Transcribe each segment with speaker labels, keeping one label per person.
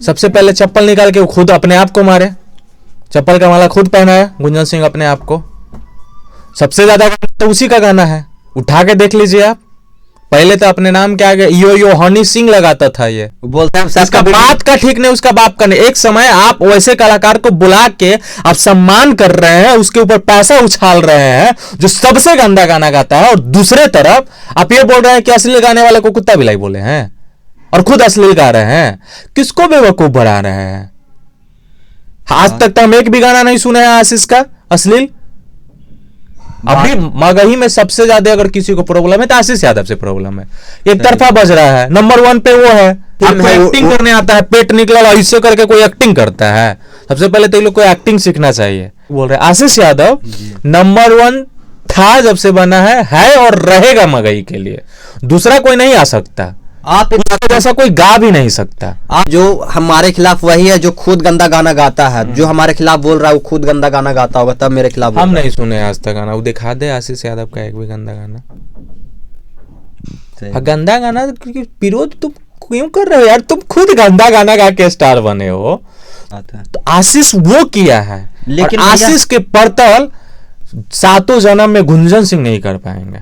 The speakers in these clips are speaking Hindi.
Speaker 1: सबसे पहले चप्पल निकाल के वो खुद अपने आप को मारे, चप्पल का माला खुद पहनाया गुंजन सिंह अपने आप को। सबसे ज्यादा तो उसी का गाना है, उठा के देख लीजिए आप। पहले तो अपने नाम के आगे यो यो हनी सिंह लगाता था, ये
Speaker 2: बोलते हैं
Speaker 1: उसका बात का ठीक नहीं, उसका बाप का नहीं। एक समय आप वैसे कलाकार को बुला के आप सम्मान कर रहे हैं, उसके ऊपर पैसा उछाल रहे हैं जो सबसे गंदा गाना गाता है, और दूसरे तरफ आप ये बोल रहे हैं कि अश्लील गाने वाले को कुत्ता बिलाई बोले हैं और खुद अश्लील गा रहे हैं। किसको बेवकूफ बना रहे हैं? आज तक तो हम एक भी गाना नहीं सुने हैं आशीष का अश्लील। अभी मगही में सबसे ज्यादा अगर किसी को प्रॉब्लम है तो आशीष यादव से प्रॉब्लम है। एक तरफा बज रहा है, नंबर 1 पे वो है। आपको एक्टिंग करने आता है, पेट निकला ऐसे करके कोई एक्टिंग करता है। सबसे पहले तो ये लोग को एक्टिंग सीखना चाहिए। बोल रहे आशीष यादव नंबर 1 था जब से बना है और रहेगा मगही के लिए। दूसरा कोई नहीं आ सकता, आप जैसा कोई गा भी नहीं सकता।
Speaker 2: आप जो हमारे खिलाफ वही है जो खुद गंदा गाना गाता है, जो हमारे खिलाफ बोल रहा है वो खुद गंदा गाना गाता होगा तब मेरे खिलाफ।
Speaker 1: हम नहीं सुने आज तक गाना, वो दिखा दे आशीष यादव का एक भी गंदा गाना। गंदा गाना विरोध तुम क्यों कर रहे हो यार? तुम खुद गंदा गाना गा के स्टार बने हो, तो आशीष वो किया है, लेकिन आशीष के परतल 7 जन्म में गुंजन सिंह नहीं कर पाएंगे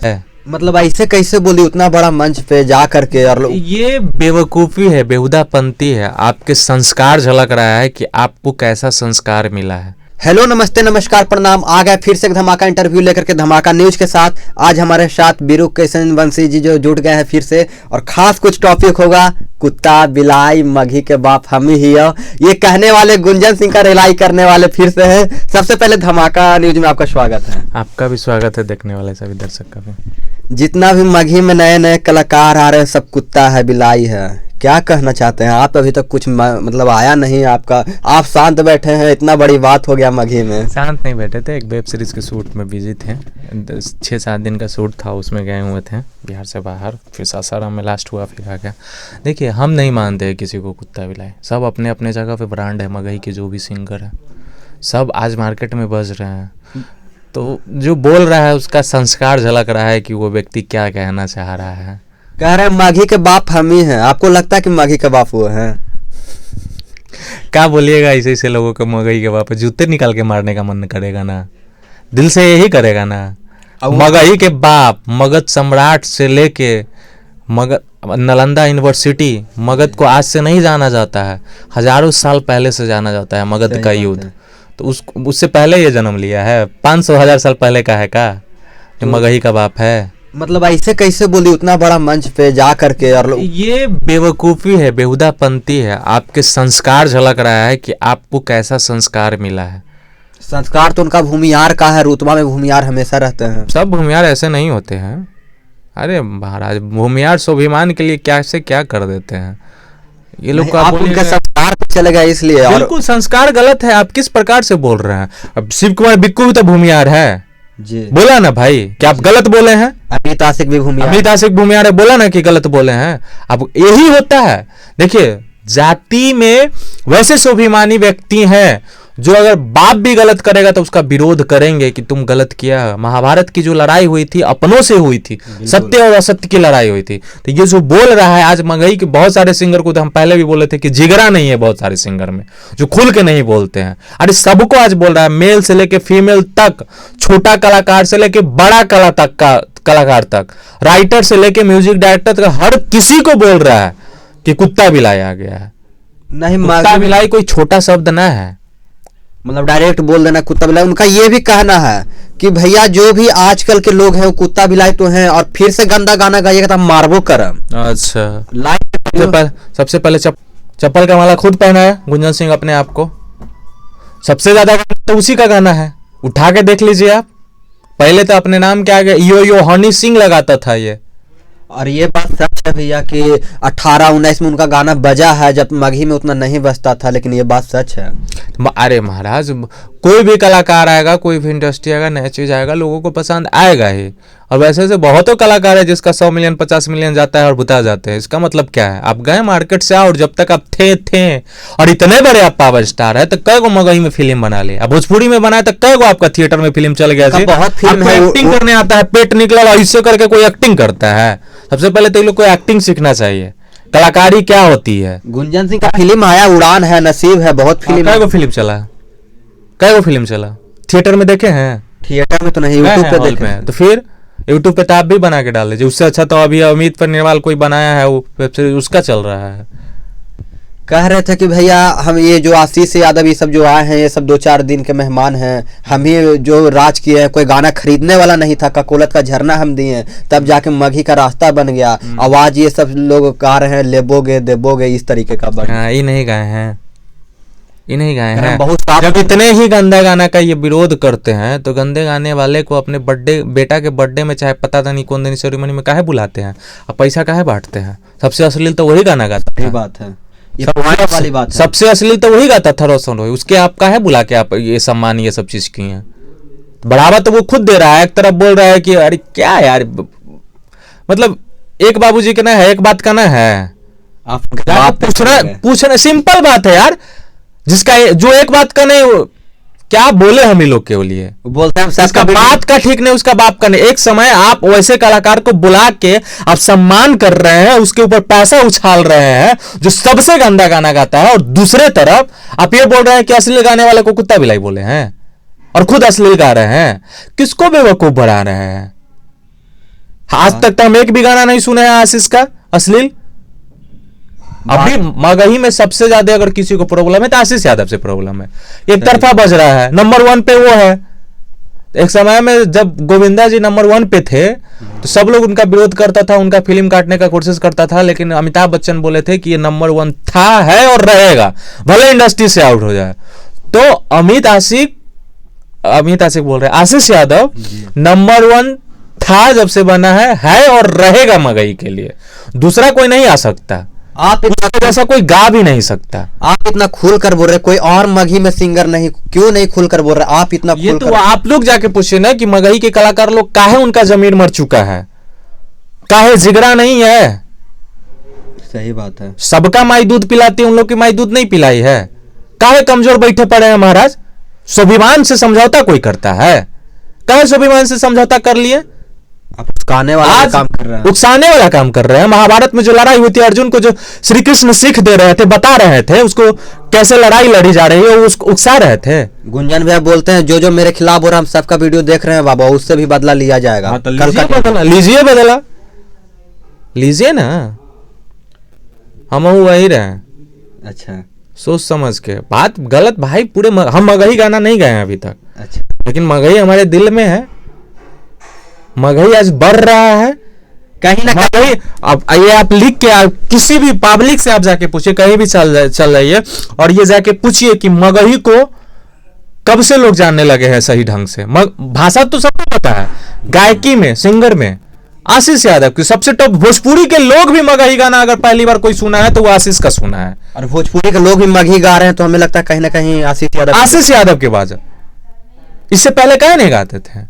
Speaker 1: है।
Speaker 2: मतलब ऐसे कैसे बोली उतना बड़ा मंच पे जा करके? और
Speaker 1: ये बेवकूफ़ी है, बेहुदापंती है। आपके संस्कार झलक रहा है कि आपको कैसा संस्कार मिला है।
Speaker 2: हेलो नमस्ते नमस्कार प्रणाम, आ गए फिर से एक धमाका इंटरव्यू लेकर के धमाका न्यूज के साथ। आज हमारे साथ बीरू किशन वंशी जी जो जुड़ गए हैं फिर से, और खास कुछ टॉपिक होगा कुत्ता बिलाई मघी के बाप हम ही हो, ये कहने वाले गुंजन सिंह का रिलाई करने वाले फिर से हैं। सबसे पहले धमाका न्यूज में आपका स्वागत है।
Speaker 1: आपका भी स्वागत है, देखने वाले सभी दर्शक का भी।
Speaker 2: जितना भी मघी में नए नए कलाकार आ रहे हैं सब कुत्ता है बिलाई है, क्या कहना चाहते हैं आप? अभी तक कुछ मतलब आया नहीं आपका, आप शांत बैठे हैं, इतना बड़ी बात हो गया मघी में।
Speaker 1: शांत नहीं बैठे थे, एक वेब सीरीज के शूट में बिजी थे। 6-7 दिन का शूट था, उसमें गए हुए थे बिहार से बाहर, फिर सासाराम में लास्ट हुआ, फिर आ गया। देखिए हम नहीं मानते किसी को कुत्ता बिलाए, सब अपने अपने जगह पे ब्रांड है। मगही के जो भी सिंगर है सब आज मार्केट में बज रहे हैं, तो जो बोल रहा है उसका संस्कार झलक रहा है कि वो व्यक्ति क्या कहना चाह रहा है।
Speaker 2: कह रहे हैं माघी के बाप हम ही हैं, आपको लगता है कि माघी के बाप वो हैं?
Speaker 1: क्या बोलिएगा ऐसे ऐसे लोगों को मगही के बाप, जूते निकाल के मारने का मन करेगा ना, दिल से यही करेगा ना। मगही के बाप, मगध सम्राट से लेके मगध नालंदा यूनिवर्सिटी, मगध को आज से नहीं जाना जाता है, हजारों साल पहले से जाना जाता है मगध का युद्ध। तो उससे पहले ये जन्म लिया है, 500-1000 साल पहले का है का जो मगही का बाप है।
Speaker 2: मतलब ऐसे कैसे बोली उतना बड़ा मंच पे जा करके? और
Speaker 1: ये बेवकूफ़ी है, बेहुदापंती है। आपके संस्कार झलक रहा है कि आपको कैसा संस्कार मिला है।
Speaker 2: संस्कार तो उनका भूमियार का है, रुतबा में भूमियार हमेशा रहते हैं।
Speaker 1: सब भूमियार ऐसे नहीं होते हैं। अरे महाराज, भूमियार स्वाभिमान के लिए क्या से क्या कर देते हैं ये लोग।
Speaker 2: आप उनके संस्कार पे चले गए इसलिए।
Speaker 1: बिल्कुल संस्कार गलत है। आप किस प्रकार से बोल रहे हैं? अब शिव कुमार बिक्कू भी तो भूमियार है
Speaker 2: जी,
Speaker 1: बोला ना भाई, क्या आप गलत बोले हैं?
Speaker 2: अमित आशिक भी भूमियार,
Speaker 1: अमित आशिक भूमियार है, बोला ना कि गलत बोले हैं। अब यही होता है। देखिए जाति में वैसे स्वाभिमानी व्यक्ति हैं जो अगर बाप भी गलत करेगा तो उसका विरोध करेंगे कि तुम गलत किया। महाभारत की जो लड़ाई हुई थी अपनों से हुई थी, सत्य और असत्य की लड़ाई हुई थी। तो ये जो बोल रहा है आज मगही के बहुत सारे सिंगर को, तो हम पहले भी बोले थे कि जिगरा नहीं है बहुत सारे सिंगर में जो खुल के नहीं बोलते हैं। अरे सबको आज बोल रहा है, मेल से लेके फीमेल तक, छोटा कलाकार से लेके बड़ा कलाकार तक, राइटर से लेके म्यूजिक डायरेक्टर तक, हर किसी को बोल रहा है कि कुत्ता बिलाई आ गया है।
Speaker 2: नहीं,
Speaker 1: कुत्ता बिलाई कोई छोटा शब्द ना है,
Speaker 2: मतलब डायरेक्ट बोल देना कुत्ता बिलाई। उनका ये भी कहना है कि भैया जो भी आजकल के लोग हैं वो कुत्ता बिलाई तो हैं, और फिर से गंदा गाना गाइएगा तो मारबो करम।
Speaker 1: अच्छा, सबसे पहले चप्पल का माला खुद पहनाया गुंजन सिंह अपने आप को। सबसे ज्यादा तो उसी का गाना है, उठा के देख लीजिए आप। पहले तो अपने नाम के आगे यो यो हनी सिंह लगाता था ये।
Speaker 2: और ये बात सच है भैया कि 18-19 में उनका गाना बजा है, जब मगही में उतना नहीं बजता था, लेकिन ये बात सच है।
Speaker 1: अरे महाराज, कोई भी कलाकार आएगा, कोई भी इंडस्ट्री आएगा, नया चीज आएगा, लोगों को पसंद आएगा ही। और वैसे से बहुतों कलाकार है जिसका 100 मिलियन 50 मिलियन जाता है और बुता जाते हैं। इसका मतलब क्या है? आप गए मार्केट से और जब तक आप थे और इतने बड़े आप पावर स्टार है तो कई को मगही में फिल्म बना ले, अब भोजपुरी में बनाए तो कई को आपका थिएटर में फिल्म चल गया।
Speaker 2: बहुत फिल्म है,
Speaker 1: एक्टिंग करने आता है, पेट निकला ऐसे करके कोई एक्टिंग करता है। सबसे पहले तो ये लोग को एक्टिंग सीखना चाहिए। कलाकारी क्या होती है।
Speaker 2: गुंजन सिंह का फिल्म आया, उड़ान है, नसीब है, बहुत फिल्म
Speaker 1: कै गो फिल्म चला, कै गो फिल्म चला, थिएटर में देखे हैं?
Speaker 2: थिएटर में तो नहीं,
Speaker 1: गए
Speaker 2: यूट्यूब
Speaker 1: हैं
Speaker 2: पे
Speaker 1: हॉल
Speaker 2: देखे।
Speaker 1: में, तो फिर यूट्यूब पे तो आप भी बना के डाल दीजिए। उससे अच्छा तो अभी अमित पन्नेवाल कोई बनाया है, वो वेब सीरीज उसका चल रहा है।
Speaker 2: कह रहे थे कि भैया हम ये जो आशीष यादव ये सब जो आए हैं, ये सब 2-4 दिन के मेहमान हैं, हम ही जो राज किए हैं, कोई गाना खरीदने वाला नहीं था, ककोलत का झरना हम दिए हैं, तब जाके मघी का रास्ता बन गया। आवाज ये सब लोग गा रहे हैं, लेबोगे देबोगे, इस तरीके का बन।
Speaker 1: हाँ, ये नहीं गाए हैं, ये नहीं गाए
Speaker 2: अरे
Speaker 1: हैं।
Speaker 2: बहुत साफ-
Speaker 1: जब इतने ही गंदा गाना का ये विरोध करते हैं तो गंदे गाने वाले को अपने बर्थडे, बेटा के बर्थडे में चाहे पता था नहीं कौन दिन सेरेमनी में काहे बुलाते हैं, अब पैसा काहे बांटते हैं? सबसे अश्लील तो वही गाना गाता
Speaker 2: सही
Speaker 1: था।
Speaker 2: बात है, ये पुराने वाली बात है।
Speaker 1: सबसे अश्लील तो वही गाता था रोशन रोय, उसके आप काहे बुला के आप ये सम्मान ये सब चीज की हैं? बढ़ावा तो वो खुद दे रहा है, एक तरफ बोल रहा है कि अरे क्या यार, मतलब एक बाबूजी का ना है, एक बात का ना है,
Speaker 2: आप
Speaker 1: पूछना सिंपल बात है यार, जिसका जो एक बात का नहीं, क्या बोले हम ही लोग के लिए।
Speaker 2: बोलते हैं
Speaker 1: इसका बात का ठीक नहीं, उसका बाप का नहीं। एक समय आप वैसे कलाकार को बुला के आप सम्मान कर रहे हैं, उसके ऊपर पैसा उछाल रहे हैं जो सबसे गंदा गाना गाता है, और दूसरे तरफ आप ये बोल रहे हैं कि अश्लील गाने वाले को कुत्ता बिलाई बोले हैं और खुद अश्लील गा रहे हैं। किसको बेवकूफ बना रहे हैं? आज तक तो हम एक भी गाना नहीं सुने हैं आशीष का अश्लील। अभी मगही में सबसे ज्यादा अगर किसी को प्रॉब्लम है तो आशीष यादव से प्रॉब्लम है, एक तरफा बज रहा है। नंबर 1 पे वो है। एक समय में जब गोविंदा जी नंबर 1 पे थे तो सब लोग उनका विरोध करता था, उनका फिल्म काटने का कोशिश करता था, लेकिन अमिताभ बच्चन बोले थे कि ये नंबर 1 था, है और रहेगा, भले इंडस्ट्री से आउट हो जाए। तो अमित आशिक बोल रहे, आशीष यादव नंबर 1 था जब से बना है और रहेगा मगही के लिए। दूसरा कोई नहीं आ सकता,
Speaker 2: आप इतना
Speaker 1: जैसा कोई गा भी नहीं सकता।
Speaker 2: आप इतना खुल कर बोल रहे, कोई और मगही में सिंगर नहीं, क्यों नहीं खुल कर बोल रहे आप इतना
Speaker 1: ये
Speaker 2: खुल
Speaker 1: तो
Speaker 2: कर?
Speaker 1: आप लोग जाके पूछे ना कि मगही के कलाकार लोग काहे उनका जमीन मर चुका है, काहे जिगरा नहीं है।
Speaker 2: सही बात है।
Speaker 1: सबका माई दूध पिलाती है, उन लोग की माई दूध नहीं पिलाई है। काहे कमजोर बैठे पड़े हैं महाराज? स्वाभिमान से समझौता कोई करता है? काहे स्वाभिमान से समझौता कर लिए?
Speaker 2: आप उकसाने वाला काम कर रहे हैं।
Speaker 1: उकसाने वाला काम कर रहे हैं। महाभारत में जो लड़ाई हुई थी, अर्जुन को जो श्री कृष्ण सीख दे रहे थे, बता रहे थे उसको कैसे लड़ाई लड़ी जा रही है, वो उसको उकसा रहे थे।
Speaker 2: गुंजन भैया बोलते हैं जो जो मेरे खिलाफ हो रहा है, हम सबका वीडियो देख रहे हैं बाबा, उससे भी बदला लिया जाएगा।
Speaker 1: हाँ, तो लीजिए बदला, लीजिए ना, हम वही रहे।
Speaker 2: अच्छा
Speaker 1: सोच समझ के बात गलत भाई, पूरे हम मगही गाना नहीं गाए अभी तक,
Speaker 2: अच्छा,
Speaker 1: लेकिन मगही हमारे दिल में है। मगही आज बढ़ रहा है
Speaker 2: कहीं ना
Speaker 1: मगही। अब ये आप लिख के आप किसी भी पब्लिक से आप जाके पूछिए, कहीं भी चल जाइए और ये जाके पूछिए कि मगही को कब से लोग जानने लगे हैं सही ढंग से। भाषा तो सबको पता है, गायकी में, सिंगर में आशीष यादव की सबसे टॉप। भोजपुरी के लोग भी मगही गाना अगर पहली बार कोई सुना है तो वो आशीष का सुना है।
Speaker 2: और भोजपुरी के लोग भी मगही गा रहे हैं, तो हमें लगता है कहीं ना कहीं आशीष यादव
Speaker 1: के बाद इससे पहले कहीं नहीं गाते थे।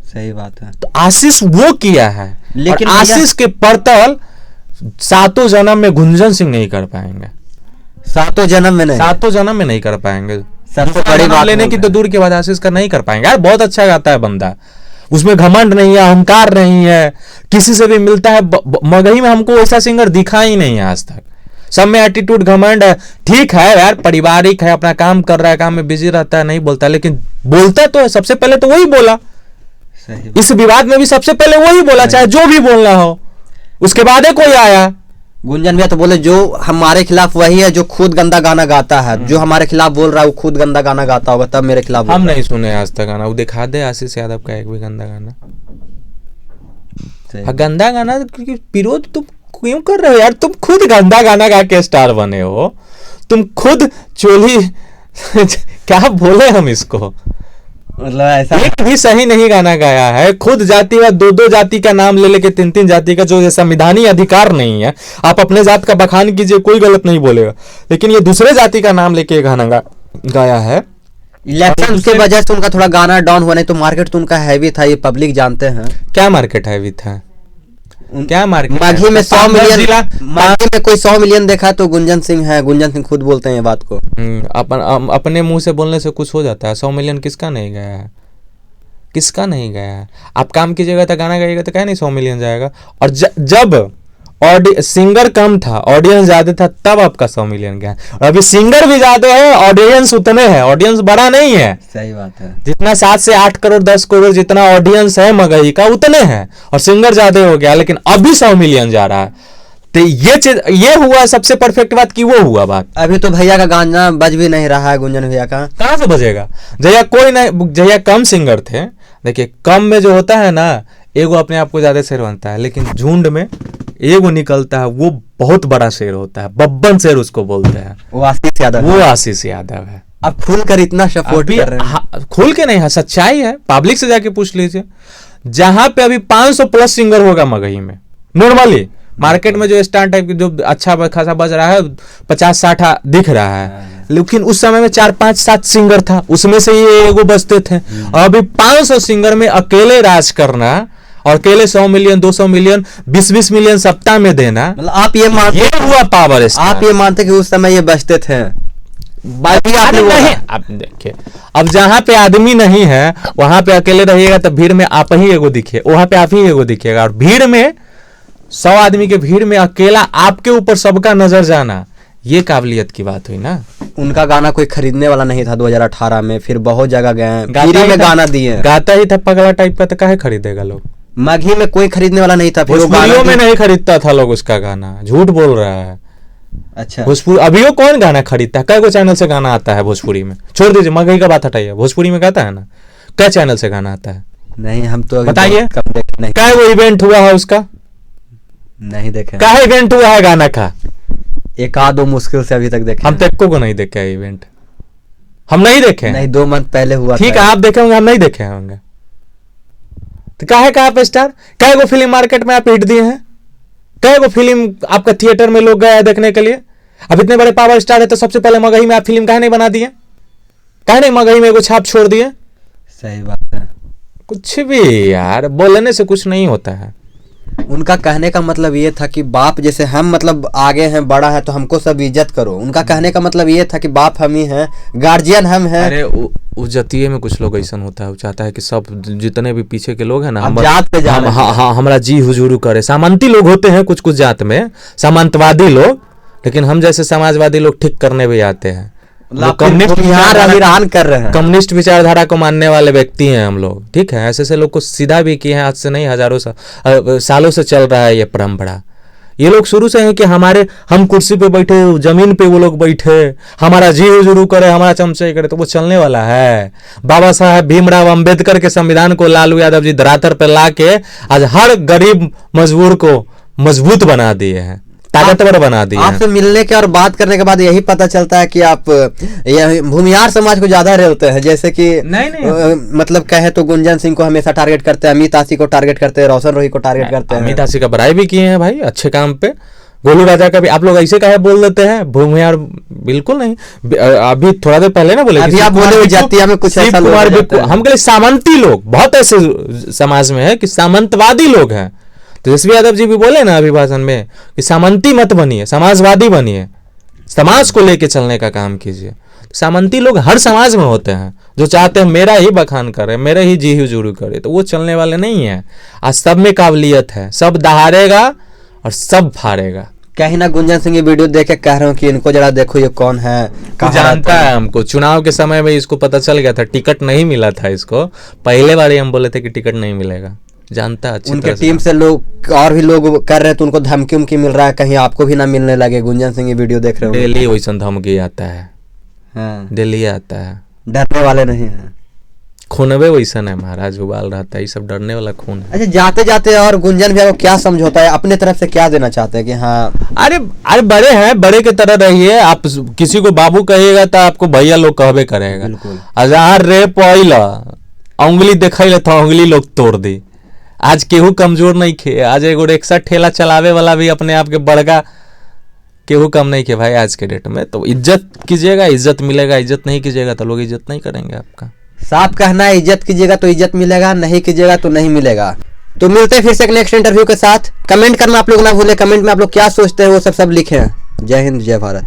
Speaker 2: सही बात है।
Speaker 1: तो आशीष वो किया है,
Speaker 2: लेकिन
Speaker 1: और आशीष के परतल 7 जन्म में गुंजन सिंह नहीं कर पाएंगे।
Speaker 2: 7 जन्म में नहीं,
Speaker 1: 7 जन्म में नहीं कर पाएंगे।
Speaker 2: सबसे बड़ी बात
Speaker 1: लेने की तो दूर की बात, आशीष का नहीं कर पाएंगे। यार बहुत अच्छा गाता है बंदा, उसमें घमंड नहीं है, अहंकार नहीं है, किसी से भी मिलता है। मगही में हमको ऐसा सिंगर दिखा ही नहीं है आज तक। सब में एटीट्यूड, घमंड है। ठीक है यार, पारिवारिक है, अपना काम कर रहा है, काम में बिजी रहता है, नहीं बोलता, लेकिन बोलता तो है। सबसे पहले तो वही बोला, इस विवाद में भी सबसे पहले वही बोला, चाहे जो भी बोलना हो, उसके बाद ही कोई आया।
Speaker 2: गुंजन भैया तो बोले जो हमारे खिलाफ वही है जो खुद गंदा गाना गाता है, जो हमारे खिलाफ बोल रहा है वो खुद गंदा गाना गाता होगा, तब मेरे खिलाफ
Speaker 1: हम नहीं सुने आज तक गाना। वो दिखा दे आशीष यादव का एक भी गंदा गाना। गंदा गाना विरोध तुम क्यों कर रहे हो यार? तुम खुद गंदा गाना गा के स्टार बने हो, तुम खुद चोली क्या बोले हम इसको,
Speaker 2: मतलब ऐसा
Speaker 1: एक भी सही नहीं गाना गाया है। खुद जाति व 2-2 जाति का नाम ले लेके 3-3 जाति का जो संविधानी अधिकार नहीं है। आप अपने जात का बखान कीजिए, कोई गलत नहीं बोलेगा, लेकिन ये दूसरे जाति का नाम लेके गाना गाया है।
Speaker 2: इलेक्शन की वजह से उनका थोड़ा गाना डाउन हुआ, नहीं तो मार्केट तो उनका हैवी था, ये पब्लिक जानते हैं।
Speaker 1: क्या मार्केट हैवी था? क्या मार्केट?
Speaker 2: माघी में 100 मिलियन, माघी में कोई 100 मिलियन देखा तो गुंजन सिंह है। गुंजन सिंह खुद बोलते हैं ये बात को।
Speaker 1: अपने मुंह से बोलने से कुछ हो जाता है। 100 मिलियन किसका नहीं गया है? किसका नहीं गया है? आप काम कीजिएगा तो गाना गाइएगा तो क्या नहीं 100 मिलियन जाएगा। और जब सिंगर कम था, ऑडियंस ज्यादा था, तब आपका 100 मिलियन गया। और अभी सिंगर भी ज्यादा है, ऑडियंस उतने हैं, ऑडियंस बड़ा नहीं है।
Speaker 2: सही बात है।
Speaker 1: जितना 7 से 8 करोड़ 10 करोड़ जितना ऑडियंस है मगही का उतने हैं, और सिंगर ज्यादा हो गया, लेकिन अभी 100 मिलियन जा रहा है। तो ये हुआ सबसे परफेक्ट बात कि वो हुआ बात।
Speaker 2: अभी तो भैया का गाना बज भी नहीं रहा है, गुंजन भैया का।
Speaker 1: कहां से बजेगा? जया कोई नहीं, जया कम सिंगर थे। देखिए कम में जो होता है ना, एगो अपने आप को ज्यादा शेर बनता है, लेकिन झुंड में एगो निकलता है, वो बहुत बड़ा शेर होता है, बब्बन शेर उसको बोलते हैं।
Speaker 2: वो आशीष यादव,
Speaker 1: वो आशीष यादव है।
Speaker 2: अब खुलकर इतना सपोर्ट कर रहे हैं।
Speaker 1: खुल के नहीं है, सच्चाई है, पब्लिक से जाके पूछ लीजिए। जहां पे अभी 500 प्लस सिंगर होगा मगही में, नॉर्मली मार्केट में जो स्टार टाइप की जो अच्छा खासा बज रहा है 50-60 दिख रहा है, लेकिन उस समय में 4-5-7 सिंगर था, उसमें से ये एगो बजते थे। और अभी 500 सिंगर में अकेले राज करना, और अकेले 100 मिलियन 200 मिलियन 20-20 मिलियन सप्ताह में देना,
Speaker 2: मतलब आप ये मानते,
Speaker 1: ये हुआ पावर स्टार।
Speaker 2: आप ये मानते कि उस समय ये बजते थे?
Speaker 1: आप देखिए, अब जहां पे आदमी नहीं है वहां पे अकेले रहिएगा तो भीड़ में आप ही एगो दिखे, वहां पे आप ही एगो दिखेगा। और भीड़ में 100 आदमी के भीड़ में अकेला आपके ऊपर सबका नजर जाना, ये काबिलियत की बात हुई ना।
Speaker 2: उनका गाना कोई खरीदने वाला नहीं था 2018 में, फिर बहुत जगह गए, फ्री में गाना दिए,
Speaker 1: गाता ही था पगला टाइप का, तो काहे खरीदेगा लोग?
Speaker 2: मगही में कोई खरीदने वाला नहीं था, फिर वो
Speaker 1: भोजपुरियों में नहीं खरीदता था लोग उसका गाना, झूठ बोल रहा है।
Speaker 2: अच्छा,
Speaker 1: भोजपुरी अभी कौन गाना खरीदता है? कई को चैनल से गाना आता है भोजपुरी में, छोड़ दीजिए मगही का बात हटाइए, भोजपुरी में गाता है ना, क्या चैनल से गाना आता है?
Speaker 2: नहीं, हम तो
Speaker 1: बताइए,
Speaker 2: नहीं,
Speaker 1: क्या वो इवेंट हुआ है उसका?
Speaker 2: नहीं देखे।
Speaker 1: क्या इवेंट हुआ है गाना का?
Speaker 2: एक आध दो मुश्किल से अभी तक देखे।
Speaker 1: हम तक को नहीं देखे है इवेंट, हम नहीं देखे।
Speaker 2: नहीं, 2 मंथ पहले हुआ।
Speaker 1: ठीक है, आप देखे होंगे, हम नहीं देखे होंगे। तो काहे का आप स्टार, काहे को फिल्म मार्केट में आप हिट दिए हैं, काहे को फिल्म आपका थिएटर में लोग गए देखने के लिए? अब इतने बड़े पावर स्टार है तो सबसे पहले मगही में आप फिल्म काहे नहीं बना दिए? काहे नहीं मगही में एगो छाप छोड़ दिए?
Speaker 2: सही बात है।
Speaker 1: कुछ भी यार, बोलने से कुछ नहीं होता है।
Speaker 2: उनका कहने का मतलब ये था कि बाप जैसे हम, मतलब आगे हैं, बड़ा है तो हमको सब इज्जत करो। उनका कहने का मतलब ये था कि बाप हम ही हैं, गार्जियन हम हैं।
Speaker 1: अरे उस जतिये में कुछ लोग ऐसा होता है, वो चाहता है कि सब जितने भी पीछे के लोग हैं ना,
Speaker 2: हम जात पे जाना,
Speaker 1: हमारा जी हुजूरू करे। सामंती लोग होते हैं कुछ कुछ जात में, सामंतवादी लोग, लेकिन हम जैसे समाजवादी लोग ठीक करने भी आते हैं। कम्युनिस्ट विचारधारा को मानने वाले व्यक्ति हैं हम लोग, ठीक है। ऐसे लोग को सीधा भी किए हैं, आज से नहीं हजारों सालों से चल रहा है ये परंपरा। ये लोग शुरू से हैं कि हम कुर्सी पे बैठे, जमीन पे वो लोग बैठे, हमारा जी हुजूरू करे, हमारा चमचे करे, तो वो चलने वाला है? बाबा साहब भीमराव अंबेडकर के संविधान को लालू यादव जी धरातल पर ला के आज हर गरीब मजबूर को मजबूत बना दिए हैं, ताकतवर बना दिया।
Speaker 2: आपसे मिलने के और बात करने के बाद यही पता चलता है कि आप भूमिहार समाज को ज्यादा रेलते हैं। जैसे कि
Speaker 1: नहीं।
Speaker 2: मतलब कहे तो गुंजन सिंह को हमेशा टारगेट करते हैं, अमित आशी को टारगेट करते हैं, रोशन रोही को टारगेट करते हैं।
Speaker 1: अमित आशी का बड़ाई भी किए हैं भाई, अच्छे काम पे। गोलू राजा का भी आप लोग ऐसे कहे बोल देते हैं भूमिहार, बिल्कुल नहीं। अभी थोड़ा देर पहले ना बोले,
Speaker 2: अभी आप बोले जातिया में कुछ ऐसा लोग,
Speaker 1: हम कहे सामंती लोग, बहुत ऐसे समाज में है कि सामंतवादी लोग हैं। तेजस्वी यादव जी भी बोले ना अभिभाषण में कि सामंती मत बनिए, समाजवादी बनिए, समाज को लेके चलने का काम कीजिए। सामंती लोग हर समाज में होते हैं जो चाहते हैं मेरा ही बखान करे, मेरा ही जी हुजूरी करे, तो वो चलने वाले नहीं है। आज सब में काबिलियत है, सब दहाड़ेगा और सब फाड़ेगा।
Speaker 2: कहीं ना गुंजन सिंह ये वीडियो देख के कह रहा हूँ कि इनको जरा देखो ये कौन है,
Speaker 1: जानता है हमको। चुनाव के समय में इसको पता चल गया था, टिकट नहीं मिला था इसको, पहले बार ही हम बोले थे कि टिकट नहीं मिलेगा। जानता है
Speaker 2: उनके टीम से लोग और भी लोग कर रहे, तो उनको धमकी उमकी मिल रहा है, कहीं आपको भी ना मिलने लगे। गुंजन सिंह ये वीडियो देख रहे हो,
Speaker 1: डेली वैसा धमकी आता है।
Speaker 2: हाँ,
Speaker 1: डेली आता है,
Speaker 2: डरने वाले नहीं है।
Speaker 1: खूनवे वैसा है महाराज, उबाल रहता है, ये सब डरने वाला खून है।
Speaker 2: अच्छा, जाते जाते और गुंजन भैया को क्या समझौता है, अपने तरफ से क्या देना चाहते हैं कि हाँ?
Speaker 1: अरे बड़े हैं, बड़े की तरह रहिए। आप किसी को बाबू कहिएगा तो आपको भैया लोग कहबे करेगा।
Speaker 2: बिल्कुल।
Speaker 1: अजहार रेप आइला उंगली देखा तो उंगली लोग तोड़ दी। आज केहू कमजोर नहीं खे, आज एगो रिक्शा ठेला चलावे वाला भी अपने आप के बड़का केहू कम नहीं खे भाई आज के डेट में। तो इज्जत कीजिएगा, इज्जत मिलेगा, इज्जत नहीं कीजिएगा तो लोग इज्जत नहीं करेंगे आपका।
Speaker 2: साफ कहना है, इज्जत कीजिएगा तो इज्जत मिलेगा, नहीं कीजिएगा तो नहीं मिलेगा। तो मिलते हैं फिर से एक नेक्स्ट इंटरव्यू के साथ। कमेंट करना आप लोग ना भूलें, कमेंट में आप लोग क्या सोचते हैं वो सब लिखें। जय हिंद, जय भारत।